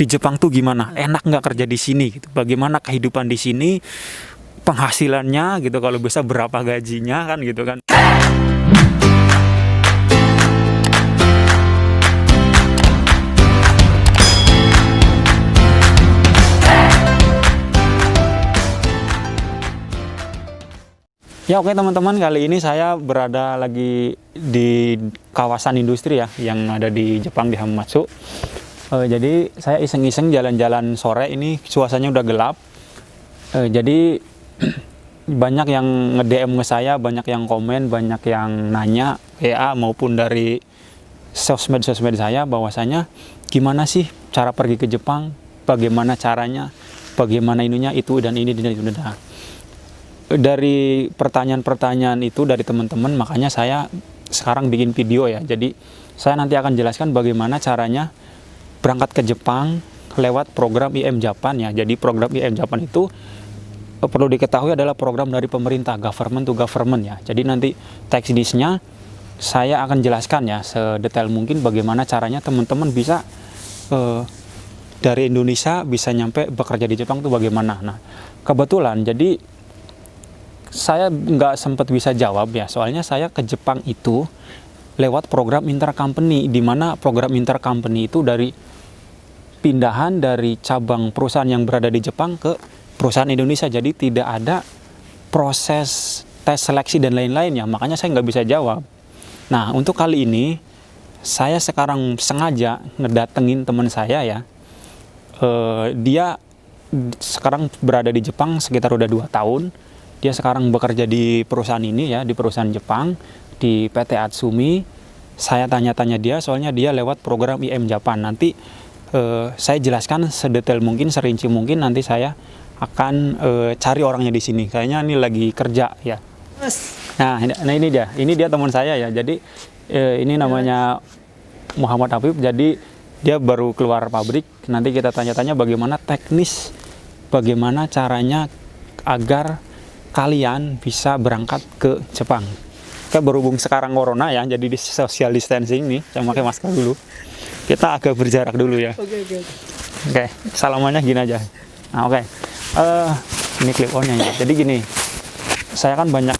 di Jepang tuh gimana, enak nggak kerja di sini gitu, bagaimana kehidupan di sini, penghasilannya gitu, kalau bisa berapa gajinya kan gitu kan. Ya oke teman-teman, kali ini saya berada lagi di kawasan industri ya yang ada di Jepang, di Hamamatsu. Jadi saya iseng-iseng jalan-jalan sore, ini suasananya udah gelap. Jadi banyak yang nge-DM ke saya, banyak yang komen, banyak yang nanya WA maupun dari sosmed-sosmed saya bahwasanya gimana sih cara pergi ke Jepang, bagaimana caranya, bagaimana ininya, itu dan ini dan itu. Dari pertanyaan-pertanyaan itu dari teman-teman, makanya saya sekarang bikin video ya. Jadi saya nanti akan jelaskan bagaimana caranya berangkat ke Jepang lewat program IM Japan ya. Jadi program IM Japan itu perlu diketahui adalah program dari pemerintah, government to government ya. Jadi nanti teknisnya saya akan jelaskan ya sedetail mungkin bagaimana caranya teman-teman bisa dari Indonesia bisa nyampe bekerja di Jepang itu bagaimana. Nah kebetulan jadi saya nggak sempat bisa jawab ya, soalnya saya ke Jepang itu lewat program intercompany, di mana program intercompany itu dari pindahan dari cabang perusahaan yang berada di Jepang ke perusahaan Indonesia, jadi tidak ada proses tes seleksi dan lain-lain ya, makanya saya nggak bisa jawab. Nah untuk kali ini saya sekarang sengaja ngedatengin teman saya ya, dia sekarang berada di Jepang sekitar udah 2 tahun. Dia sekarang bekerja di perusahaan ini ya, di perusahaan Jepang, di PT Atsumi. Saya tanya-tanya dia, soalnya dia lewat program IM Japan. Nanti saya jelaskan sedetail mungkin, serinci mungkin. Nanti saya akan cari orangnya di sini. Kayaknya ini lagi kerja ya. Nah ini dia teman saya ya. Jadi ini namanya Muhammad Afif. Jadi dia baru keluar pabrik. Nanti kita tanya-tanya bagaimana teknis, bagaimana caranya agar kalian bisa berangkat ke Jepang. Kita berhubung sekarang corona ya, jadi di social distancing nih, saya pakai masker dulu. Kita agak berjarak dulu ya. Oke, salamannya gini aja. Nah, oke. Ini clip on-nya ya. Jadi gini, saya kan banyak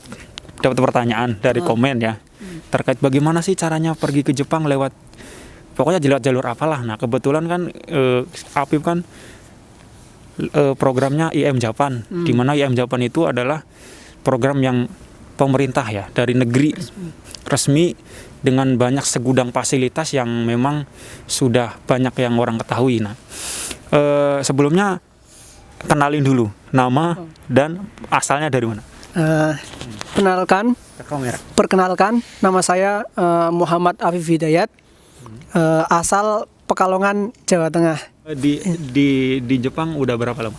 dapat pertanyaan dari komen ya, terkait bagaimana sih caranya pergi ke Jepang lewat, pokoknya lewat jalur apalah. Nah, kebetulan kan Apip kan programnya IM Japan, di mana IM Japan itu adalah program yang pemerintah ya, dari negeri resmi dengan banyak segudang fasilitas yang memang sudah banyak yang orang ketahui. Nah, sebelumnya kenalin dulu nama dan asalnya dari mana. Perkenalkan, nama saya Muhammad Afif Hidayat, asal Pekalongan, Jawa Tengah. Di Jepang udah berapa lama?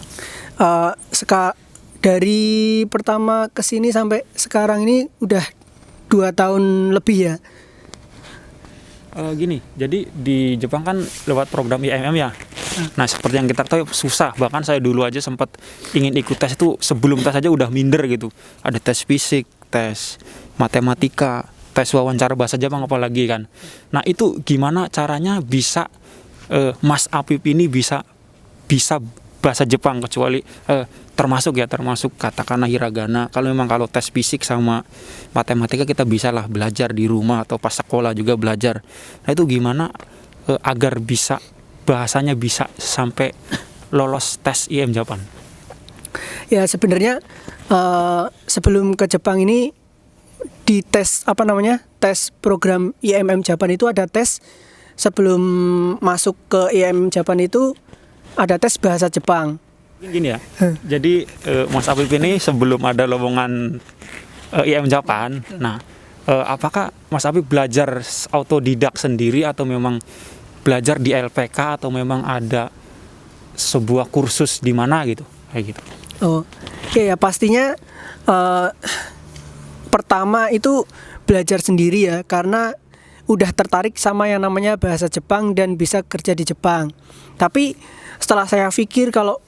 Dari pertama kesini sampai sekarang ini udah 2 tahun lebih ya. Gini, jadi di Jepang kan lewat program IMM ya. Nah seperti yang kita tahu susah, bahkan saya dulu aja sempat ingin ikut tes itu, sebelum tes aja udah minder gitu. Ada tes fisik, tes matematika, tes wawancara bahasa Jepang apalagi kan. Nah itu gimana caranya bisa Mas Apip ini bisa bahasa Jepang, kecuali termasuk katakanlah hiragana. Kalau tes fisik sama matematika kita bisa lah belajar di rumah atau pas sekolah juga belajar. Nah itu gimana agar bisa bahasanya bisa sampai lolos tes IM Japan? Ya sebenarnya sebelum ke Jepang ini di tes tes program IMM Japan itu ada tes. Sebelum masuk ke IM Japan itu ada tes bahasa Jepang. Gini ya, jadi Mas Afif ini sebelum ada lowongan IM Japan, nah apakah Mas Afif belajar autodidak sendiri atau memang belajar di LPK atau memang ada sebuah kursus di mana gitu, kayak gitu? Oh, ya pastinya pertama itu belajar sendiri ya, karena udah tertarik sama yang namanya bahasa Jepang dan bisa kerja di Jepang. Tapi setelah saya pikir kalau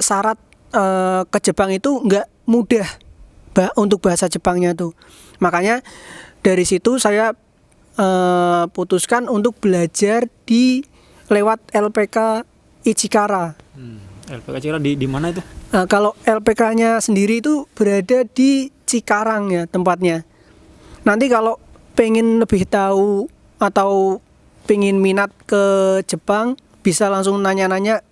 syarat ke Jepang itu nggak mudah untuk bahasa Jepangnya tuh. Makanya dari situ saya putuskan untuk belajar di lewat LPK Ichikara. LPK Ichikara di mana itu? Nah, kalau LPK-nya sendiri itu berada di Cikarang ya tempatnya. Nanti kalau pengen lebih tahu atau pengen minat ke Jepang, bisa langsung nanya-nanya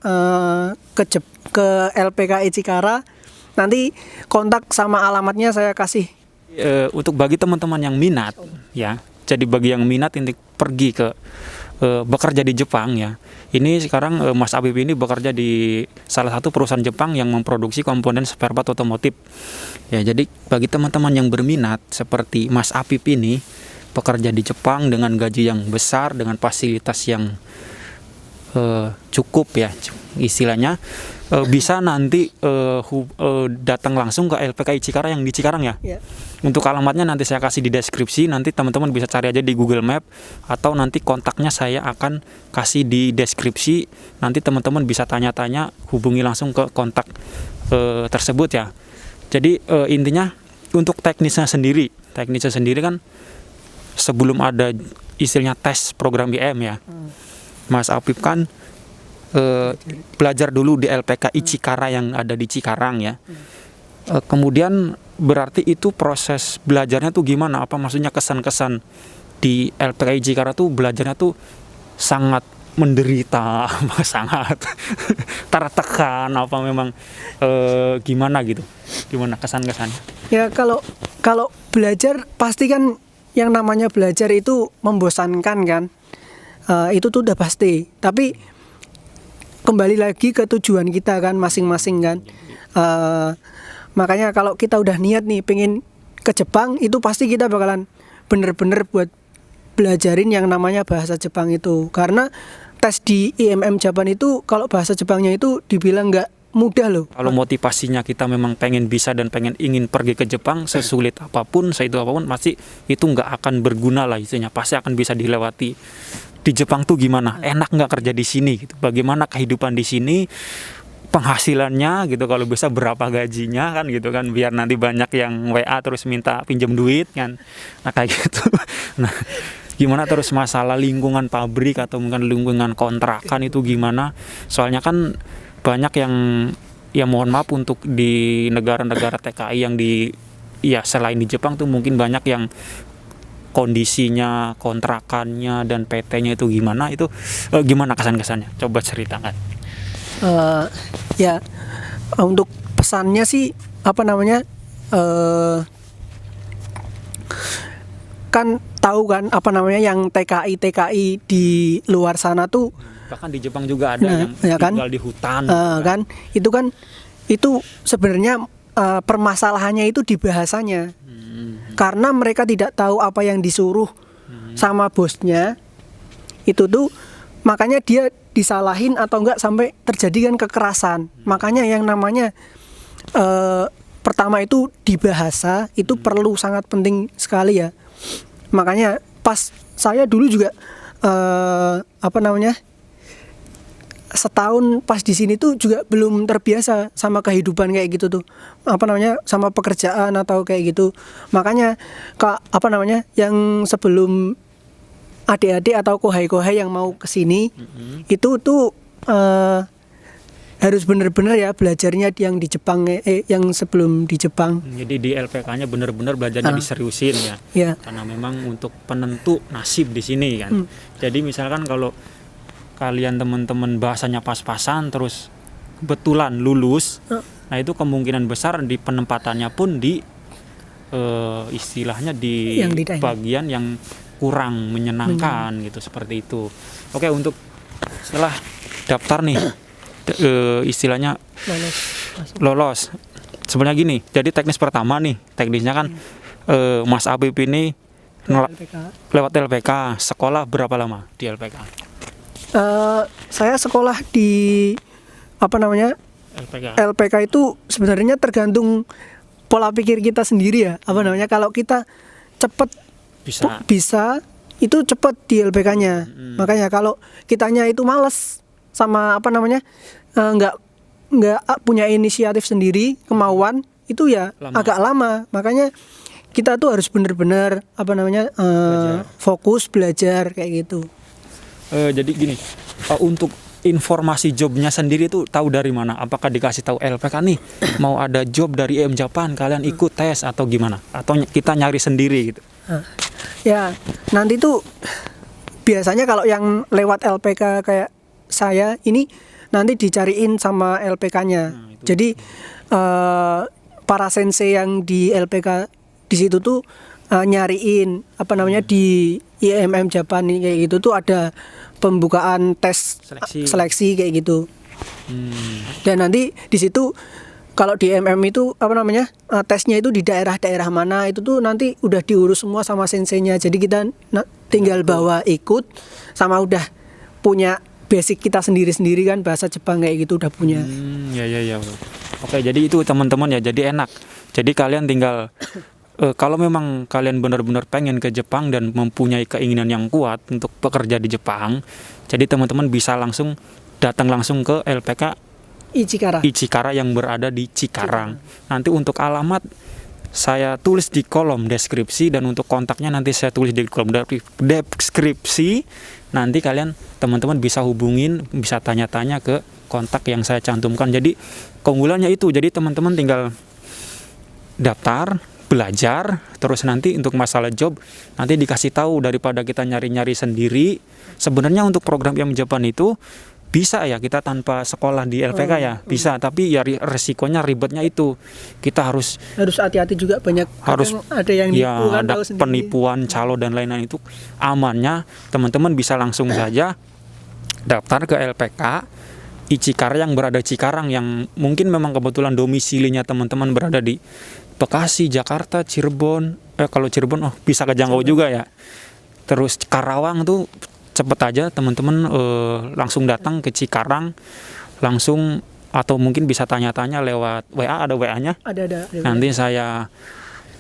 ke LPK Ichikara. Nanti kontak sama alamatnya saya kasih. Untuk bagi teman-teman yang minat ya, jadi bagi yang minat untuk pergi ke bekerja di Jepang ya, ini sekarang Mas Abib ini bekerja di salah satu perusahaan Jepang yang memproduksi komponen spare part otomotif ya. Jadi bagi teman-teman yang berminat seperti Mas Abib ini bekerja di Jepang dengan gaji yang besar, dengan fasilitas yang cukup ya istilahnya, bisa nanti datang langsung ke LPK Ichikara yang di Cikarang ya. Ya. Untuk alamatnya nanti saya kasih di deskripsi, nanti teman-teman bisa cari aja di Google Map, atau nanti kontaknya saya akan kasih di deskripsi. Nanti teman-teman bisa tanya-tanya, hubungi langsung ke kontak tersebut ya. Jadi intinya untuk teknisnya sendiri kan sebelum ada istilahnya tes program IM ya, Mas Apip kan belajar dulu di LPK Ichikara yang ada di Cikarang ya. Kemudian berarti itu proses belajarnya tuh gimana? Apa maksudnya kesan-kesan di LPK Ichikara tuh belajarnya tuh sangat menderita, sangat tertekan, apa memang gimana gitu? Gimana kesan-kesannya? Ya kalau belajar pasti kan yang namanya belajar itu membosankan kan. Itu tuh udah pasti. Tapi kembali lagi ke tujuan kita kan masing-masing kan. Makanya kalau kita udah niat nih pengen ke Jepang, itu pasti kita bakalan bener-bener buat belajarin yang namanya bahasa Jepang itu. Karena tes di IMM Japan itu kalau bahasa Jepangnya itu dibilang nggak mudah loh. Kalau motivasinya kita memang pengen bisa dan pengen ingin pergi ke Jepang, sesulit apapun, seitu apapun, pasti itu nggak akan berguna lah istilahnya. Pasti akan bisa dilewati. Di Jepang tuh gimana? Enak nggak kerja di sini? Gitu. Bagaimana kehidupan di sini? Penghasilannya gitu, kalau bisa berapa gajinya kan gitu kan, biar nanti banyak yang WA terus minta pinjam duit kan. Nah kayak gitu. Nah, gimana terus masalah lingkungan pabrik atau mungkin lingkungan kontrakan itu gimana? Soalnya kan banyak yang ya mohon maaf untuk di negara-negara TKI yang selain di Jepang tuh mungkin banyak yang kondisinya, kontrakannya dan PT-nya itu gimana? Itu gimana kesan-kesannya? Coba ceritakan. Ya untuk pesannya sih apa namanya, kan tahu kan apa namanya yang TKI di luar sana tuh, bahkan di Jepang juga ada yang ya kan? tinggal di hutan kan itu sebenarnya permasalahannya itu di bahasanya. Karena mereka tidak tahu apa yang disuruh sama bosnya, itu tuh makanya dia disalahin atau enggak sampai terjadi kan kekerasan. Makanya yang namanya pertama itu di bahasa itu perlu sangat penting sekali ya. Makanya pas saya dulu juga setahun pas di sini tuh juga belum terbiasa sama kehidupan kayak gitu tuh, sama pekerjaan atau kayak gitu. Makanya yang sebelum adik-adik atau kohai-kohai yang mau kesini itu tuh harus benar-benar ya belajarnya yang di Jepang, yang sebelum di Jepang. Jadi di LPK-nya benar-benar belajarnya diseriusin ya. Yeah. Karena memang untuk penentu nasib di sini kan. Jadi misalkan kalau kalian teman-teman bahasanya pas-pasan terus kebetulan lulus, nah itu kemungkinan besar di penempatannya pun di istilahnya di bagian yang kurang menyenangkan gitu, seperti itu. Oke, untuk setelah daftar nih istilahnya lolos. Sebenarnya gini, jadi teknis pertama nih, teknisnya kan Mas Abib ini lewat LPK. Sekolah berapa lama di LPK? Saya sekolah di LPK itu sebenarnya tergantung pola pikir kita sendiri ya. Kalau kita cepet bisa itu cepet di LPK-nya. Makanya kalau kitanya itu males sama nggak punya inisiatif sendiri, kemauan itu ya agak lama. Makanya kita tuh harus benar-benar fokus belajar kayak gitu. Jadi gini, untuk informasi jobnya sendiri tuh tahu dari mana? Apakah dikasih tahu LPK nih mau ada job dari IM Japan, kalian ikut tes atau gimana? Atau kita nyari sendiri gitu? Ya, nanti tuh biasanya kalau yang lewat LPK kayak saya ini nanti dicariin sama LPK-nya. Jadi para sensei yang di LPK di situ tuh nyariin apa namanya di IMM Japan nih, kayak gitu tuh ada pembukaan tes seleksi kayak gitu. Dan nanti di situ kalau di IMM itu apa namanya tesnya itu di daerah-daerah mana itu tuh nanti udah diurus semua sama senseinya. Jadi kita tinggal bawa ikut sama udah punya basic kita sendiri-sendiri kan, bahasa Jepang kayak gitu udah punya. Ya. Oke, jadi itu teman-teman ya, jadi enak. Jadi kalian tinggal kalau memang kalian benar-benar pengen ke Jepang dan mempunyai keinginan yang kuat untuk bekerja di Jepang, jadi teman-teman bisa langsung datang langsung ke LPK Ichikara yang berada di Cikarang. Nanti untuk alamat saya tulis di kolom deskripsi, dan untuk kontaknya nanti saya tulis di kolom deskripsi. Nanti kalian teman-teman bisa hubungin, bisa tanya-tanya ke kontak yang saya cantumkan. Jadi keunggulannya itu, jadi teman-teman tinggal daftar, belajar, terus nanti untuk masalah job nanti dikasih tahu daripada kita nyari-nyari sendiri. Sebenarnya untuk program IM Japan itu bisa ya kita tanpa sekolah di LPK ya, bisa, tapi ya resikonya ribetnya itu. Kita harus hati-hati juga, banyak ada yang nipu ya, kan, ada penipuan, calo dan lain-lain. Itu amannya teman-teman bisa langsung saja daftar ke LPK Ichikara yang berada di Cikarang, yang mungkin memang kebetulan domisilinya teman-teman berada di Bekasi, Jakarta, Cirebon. Kalau Cirebon bisa kejangkau juga ya. Terus Karawang tuh cepet aja teman-teman langsung datang ke Cikarang langsung, atau mungkin bisa tanya-tanya lewat WA, ada WA-nya? Ada. Nanti saya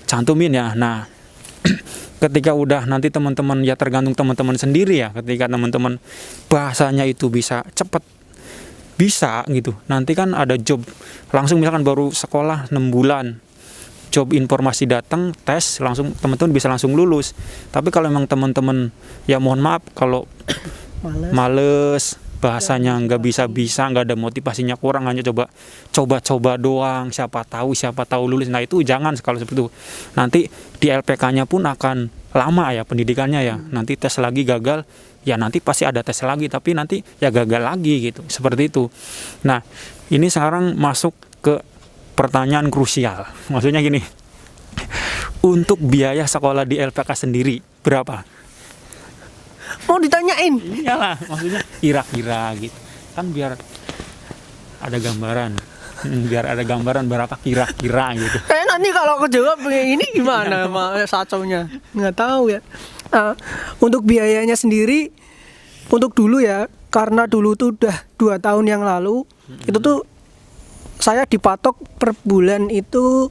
cantumin ya. Nah, ketika udah nanti teman-teman ya tergantung teman-teman sendiri ya. Ketika teman-teman bahasanya itu bisa cepet, bisa gitu. Nanti kan ada job langsung, misalkan baru sekolah 6 bulan. Job informasi datang, tes, langsung teman-teman bisa langsung lulus. Tapi kalau memang teman-teman ya mohon maaf kalau males, bahasanya nggak bisa, nggak ada motivasinya kurang, hanya coba doang, siapa tahu lulus. Nah itu jangan kalau seperti itu. Nanti di LPK-nya pun akan lama ya pendidikannya ya. Nanti tes lagi gagal, ya nanti pasti ada tes lagi, tapi nanti ya gagal lagi gitu. Seperti itu. Nah, ini sekarang masuk ke pertanyaan krusial. Maksudnya gini, untuk biaya sekolah di LPK sendiri berapa? Mau ditanyain? Iyalah, maksudnya kira-kira gitu. Kan biar ada gambaran. Biar ada gambaran berapa kira-kira gitu. Nanti kalau kejawab ini gimana sacaunya? Nggak tahu ya. Untuk biayanya sendiri, untuk dulu ya, karena dulu tuh udah 2 tahun yang lalu, itu tuh saya dipatok per bulan itu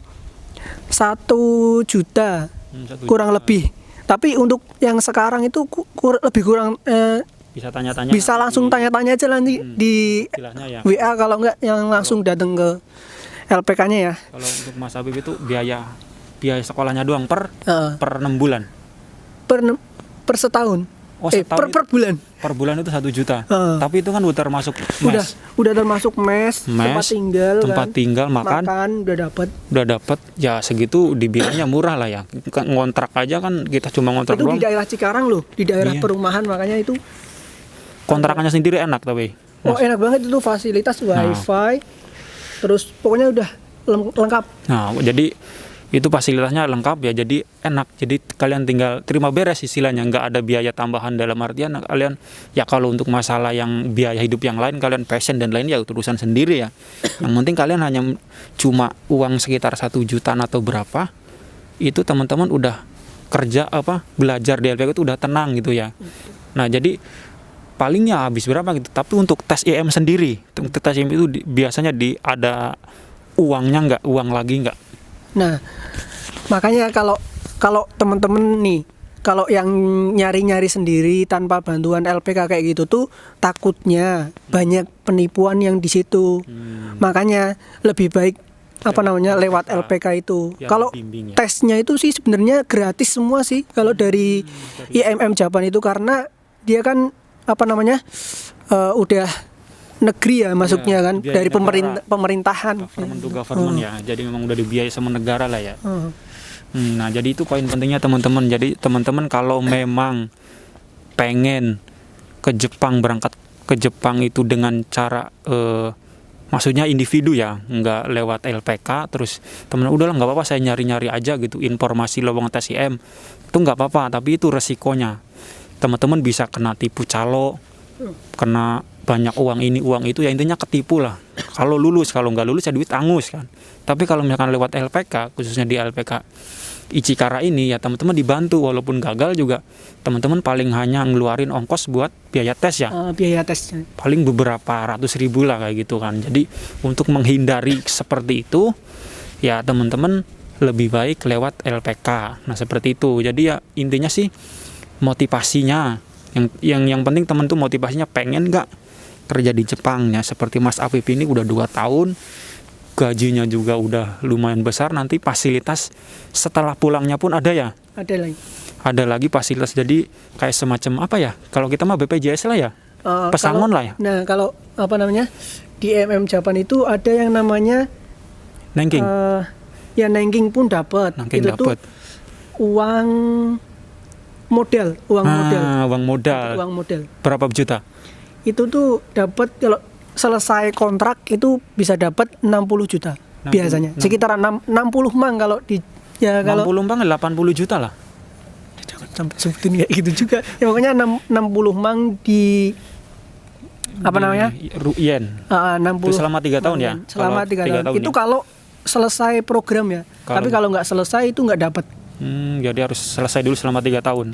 1 juta, 1 kurang juta. lebih. Tapi untuk yang sekarang itu lebih kurang, bisa tanya-tanya, bisa langsung tanya-tanya aja nanti di ya. WA, kalau enggak yang langsung datang ke LPK-nya ya. Kalau untuk Mas Habib itu biaya sekolahnya doang per 6 bulan. Per setahun. Per bulan. Per bulan itu 1 juta. Tapi itu kan udah termasuk mes. Udah termasuk mes, tempat tinggal, makan udah dapat. Ya segitu dibilangnya murah lah ya. Ngontrak aja kan kita cuma ngontrak itu doang. Di daerah Cikarang loh, di daerah perumahan, makanya itu kontrakannya sendiri enak tapi. Enak banget itu, fasilitas wifi. Terus pokoknya udah lengkap. Nah, jadi itu fasilitasnya lengkap ya, jadi enak. Jadi kalian tinggal terima beres istilahnya, nggak ada biaya tambahan dalam artian kalian ya kalau untuk masalah yang biaya hidup yang lain, kalian passion dan lain ya urusan sendiri ya. Yang penting kalian hanya cuma uang sekitar 1 jutaan atau berapa, itu teman-teman udah kerja belajar di LPK itu udah tenang gitu ya. Nah jadi palingnya habis berapa gitu. Tapi untuk tes IM sendiri, untuk tes IM itu biasanya ada uangnya nggak, uang lagi nggak? Nah, makanya kalau teman-teman nih, kalau yang nyari-nyari sendiri tanpa bantuan LPK kayak gitu tuh takutnya banyak penipuan yang di situ. Makanya lebih baik lewat LPK itu. Kalau tesnya itu sih sebenarnya gratis semua sih kalau dari IMM Japan itu, karena dia kan udah negeri ya masuknya Iya, kan biaya dari negara. pemerintahan. Government to government ya, jadi memang udah dibiayai sama negara lah ya. Hmm. Nah, jadi itu poin pentingnya teman-teman. Jadi teman-teman kalau memang pengen ke Jepang, berangkat ke Jepang itu dengan cara maksudnya individu ya, nggak lewat LPK, terus teman udahlah nggak apa-apa saya nyari-nyari aja gitu informasi lowongan tes IM, itu nggak apa-apa, tapi itu resikonya teman-teman bisa kena tipu calo, kena banyak uang ini uang itu, ya intinya ketipu lah. Kalau lulus, kalau nggak lulus ya duit angus kan. Tapi kalau misalkan lewat LPK, khususnya di LPK Ichikara ini, ya teman-teman dibantu, walaupun gagal juga teman-teman paling hanya ngeluarin ongkos buat biaya tes ya, Biaya tesnya. paling beberapa ratus ribu lah kayak gitu kan. Jadi untuk menghindari seperti itu ya teman-teman lebih baik lewat LPK. Nah seperti itu. Jadi ya intinya sih motivasinya yang penting teman tuh motivasinya pengen nggak kerja di Jepang ya. Seperti Mas Afif ini udah 2 tahun, gajinya juga udah lumayan besar, nanti fasilitas setelah pulangnya pun ada ya. Ada lagi fasilitas, jadi kayak semacam apa ya, kalau kita mah BPJS lah ya, pesangon lah ya. Nah kalau di Japan itu ada yang namanya Nanking. ya Nanking pun dapat. Nanking Itu dapat. tuh uang modal. Uang modal. Berapa juta? Itu tuh dapat kalau selesai kontrak itu bisa dapat 60 juta 60, biasanya. Sekitaran 60 mang kalau di ya kalau 60 bang 80 juta lah. jangan sampai sebutin kayak gitu juga. Ya pokoknya 60 mang di Yen. 60 Itu selama 3 tahun ya? Selama Kalau 3 tahun. Itu kalau selesai program ya. Tapi kalau nggak selesai itu nggak dapat. Jadi harus selesai dulu selama 3 tahun.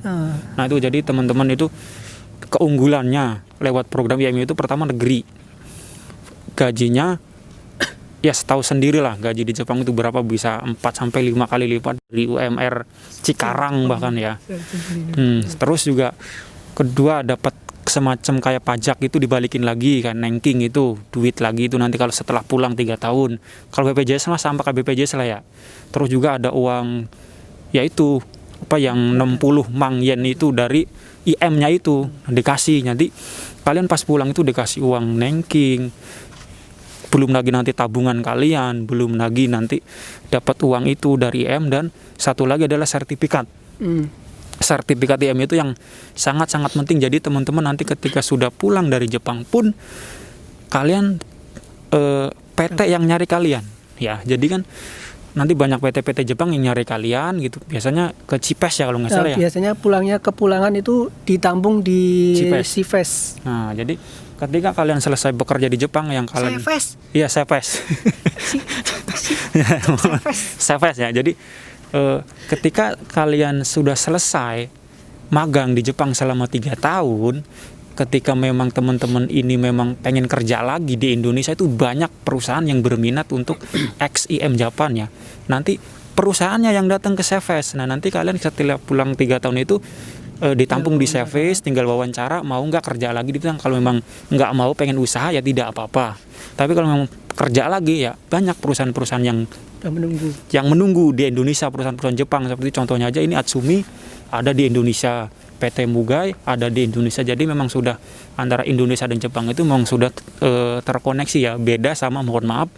Nah itu jadi teman-teman itu keunggulannya lewat program IMU itu pertama negeri. Gajinya ya setahu sendiri lah, gaji di Jepang itu berapa, bisa 4-5 kali lipat dari UMR Cikarang bahkan ya. Terus juga kedua dapat semacam kayak pajak itu dibalikin lagi kan, Nanking itu duit lagi itu nanti kalau setelah pulang 3 tahun. Kalau BPJS mah sama kayak BPJS lah ya. Terus juga ada uang yaitu yang 60 mang yen itu dari IM-nya itu dikasih, nanti kalian pas pulang itu dikasih uang Nanking, belum lagi nanti tabungan kalian, belum lagi nanti dapat uang itu dari IM, dan satu lagi adalah sertifikat. Sertifikat IM itu yang sangat-sangat penting. Jadi teman-teman nanti ketika sudah pulang dari Jepang pun kalian PT yang nyari kalian ya. Jadi kan nanti banyak PT-PT Jepang yang nyari kalian gitu. Biasanya ke Cipes ya kalau nggak salah ya. Biasanya pulangnya kepulangan itu ditampung di Cipes. Nah, jadi ketika kalian selesai bekerja di Jepang yang kalian Iya, Cipes. Cipes ya. Jadi ketika kalian sudah selesai magang di Jepang selama 3 tahun, ketika memang teman-teman ini memang pengen kerja lagi di Indonesia, itu banyak perusahaan yang berminat untuk ex-IM Japan ya. Nanti perusahaannya yang datang ke Cefes. Nah nanti kalian setelah pulang 3 tahun itu ditampung di Cefes, tinggal wawancara mau nggak kerja lagi di sana. Kalau memang nggak mau pengen usaha ya tidak apa-apa. Tapi kalau memang kerja lagi ya banyak perusahaan-perusahaan yang menunggu di Indonesia, perusahaan-perusahaan Jepang seperti contohnya aja ini Atsumi ada di Indonesia, PT Mugai ada di Indonesia. Jadi memang sudah antara Indonesia dan Jepang itu memang sudah terkoneksi ya. Beda sama, mohon maaf,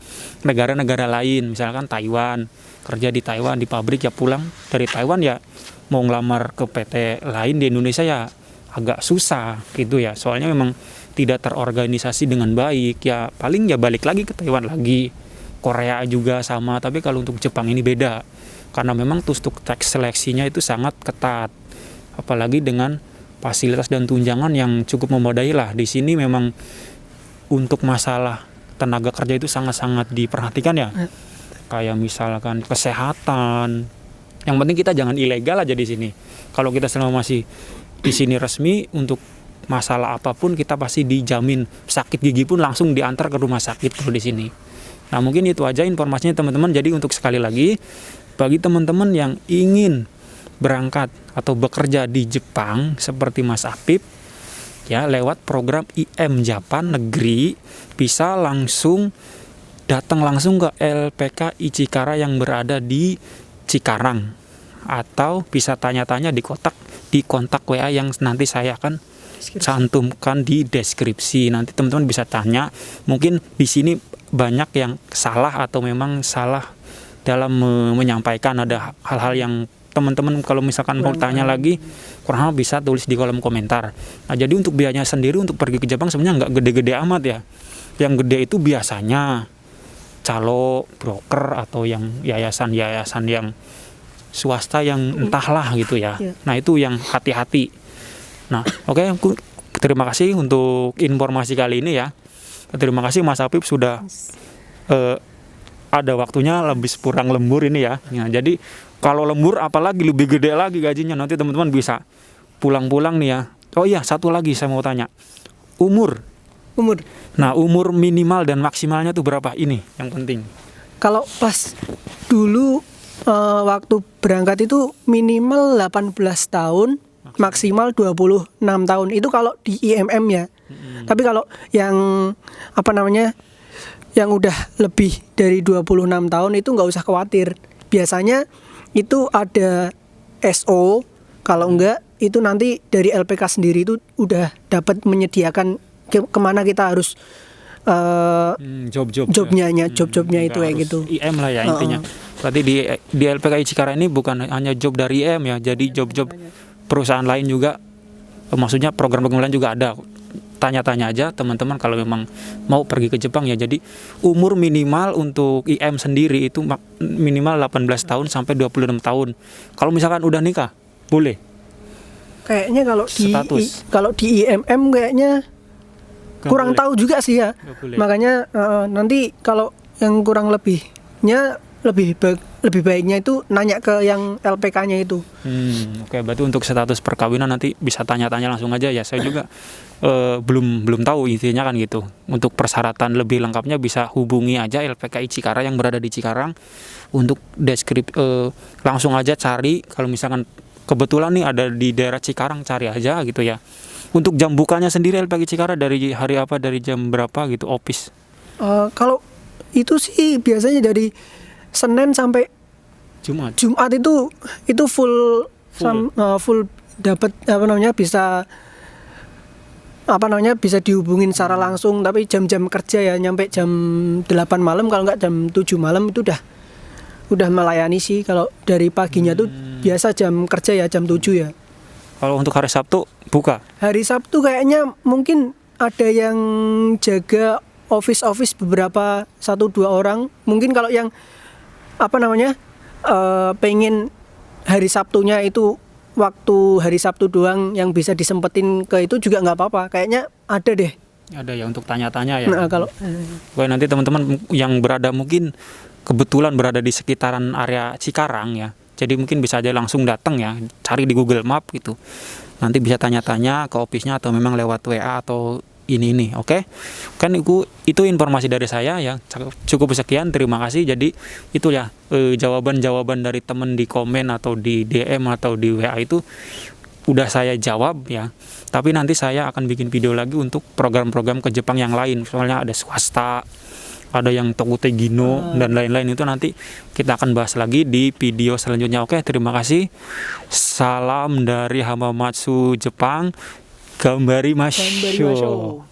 negara-negara lain, misalkan Taiwan, kerja di Taiwan di pabrik ya, pulang dari Taiwan ya mau ngelamar ke PT lain di Indonesia ya agak susah gitu ya. Soalnya memang tidak terorganisasi dengan baik ya, paling ya balik lagi ke Taiwan lagi. Korea juga sama, tapi kalau untuk Jepang ini beda karena memang untuk teks seleksinya itu sangat ketat. Apalagi dengan fasilitas dan tunjangan yang cukup memadai lah. Di sini memang untuk masalah tenaga kerja itu sangat-sangat diperhatikan ya. Kayak misalkan kesehatan. Yang penting kita jangan ilegal aja di sini. Kalau kita selama masih di sini resmi, untuk masalah apapun kita pasti dijamin. Sakit gigi pun langsung diantar ke rumah sakit kalau di sini. Nah mungkin itu aja informasinya teman-teman. Jadi untuk sekali lagi, bagi teman-teman yang ingin berangkat atau bekerja di Jepang seperti Mas Apip ya, lewat program IM Japan negeri, bisa langsung datang langsung ke LPK Ichikara yang berada di Cikarang, atau bisa tanya-tanya di kontak WA yang nanti saya akan cantumkan di deskripsi. Nanti teman-teman bisa tanya. Mungkin di sini banyak yang salah atau memang salah dalam menyampaikan. Ada hal-hal yang teman-teman kalau misalkan mau tanya lagi kurang bisa tulis di kolom komentar. Nah, jadi untuk biayanya sendiri untuk pergi ke Jepang sebenarnya nggak gede-gede amat ya. Yang gede itu biasanya calo, broker, atau yang yayasan-yayasan yang swasta yang entahlah gitu ya. Nah, itu yang hati-hati. Nah, oke, terima kasih untuk informasi kali ini ya. Terima kasih Mas Apip sudah ada waktunya lebih kurang lembur ini ya. Nah, jadi kalau lembur apalagi lebih gede lagi gajinya. Nanti teman-teman bisa pulang-pulang nih ya. Oh iya, satu lagi saya mau tanya. Umur. Nah, umur minimal dan maksimalnya tuh berapa? Ini yang penting. Kalau pas dulu waktu berangkat itu minimal 18 tahun, maksimal 26 tahun. Itu kalau di IMM ya. Tapi kalau yang yang udah lebih dari 26 tahun itu nggak usah khawatir. Biasanya itu ada SO, kalau enggak itu nanti dari LPK sendiri itu udah dapat menyediakan kemana kita harus job-jobnya itu kayak gitu. IM lah ya intinya. Berarti di LPK Cikarang ini bukan hanya job dari IM ya, jadi job-job perusahaan lain juga, maksudnya program-program lain juga ada. Tanya-tanya aja teman-teman kalau memang mau pergi ke Jepang ya. Jadi umur minimal untuk IM sendiri itu minimal 18 tahun sampai 26 tahun. Kalau misalkan udah nikah, boleh. Kayaknya kalau di IMM kayaknya kurang tahu juga sih ya. Makanya nanti kalau yang kurang lebihnya lebih baiknya itu nanya ke yang LPK-nya itu. Oke, berarti untuk status perkawinan nanti bisa tanya-tanya langsung aja ya. Saya juga belum tahu intinya kan gitu. Untuk persyaratan lebih lengkapnya bisa hubungi aja LPKI Cikarang yang berada di Cikarang. Untuk langsung aja cari kalau misalkan kebetulan nih ada di daerah Cikarang, cari aja gitu ya. Untuk jam bukanya sendiri LPKI Cikarang dari hari apa, dari jam berapa gitu office? Kalau itu sih biasanya dari Senin sampai Jumat itu full dapat bisa dihubungin secara langsung. Tapi jam-jam kerja ya nyampe jam 8 malam, kalau nggak jam 7 malam itu udah melayani sih. Kalau dari paginya tuh biasa jam kerja ya jam 7 ya. Kalau untuk hari Sabtu buka? Hari Sabtu kayaknya mungkin ada yang jaga office beberapa 1-2 orang. Mungkin kalau yang pengen hari Sabtunya itu waktu hari Sabtu doang yang bisa disempetin ke itu juga nggak apa-apa. Kayaknya ada deh. Ada ya untuk tanya-tanya ya. Nah, kalau nanti teman-teman yang mungkin kebetulan berada di sekitaran area Cikarang ya. Jadi mungkin bisa aja langsung datang ya, cari di Google Map gitu. Nanti bisa tanya-tanya ke office-nya atau memang lewat WA atau ini, oke? Kan itu informasi dari saya ya. Cukup sekian, terima kasih. Jadi itu ya jawaban-jawaban dari teman di komen atau di DM atau di WA itu udah saya jawab ya. Tapi nanti saya akan bikin video lagi untuk program-program ke Jepang yang lain. Soalnya ada swasta, ada yang Tokute Gino dan lain-lain, itu nanti kita akan bahas lagi di video selanjutnya. Oke, terima kasih. Salam dari Hamamatsu Jepang. Gambari Masho.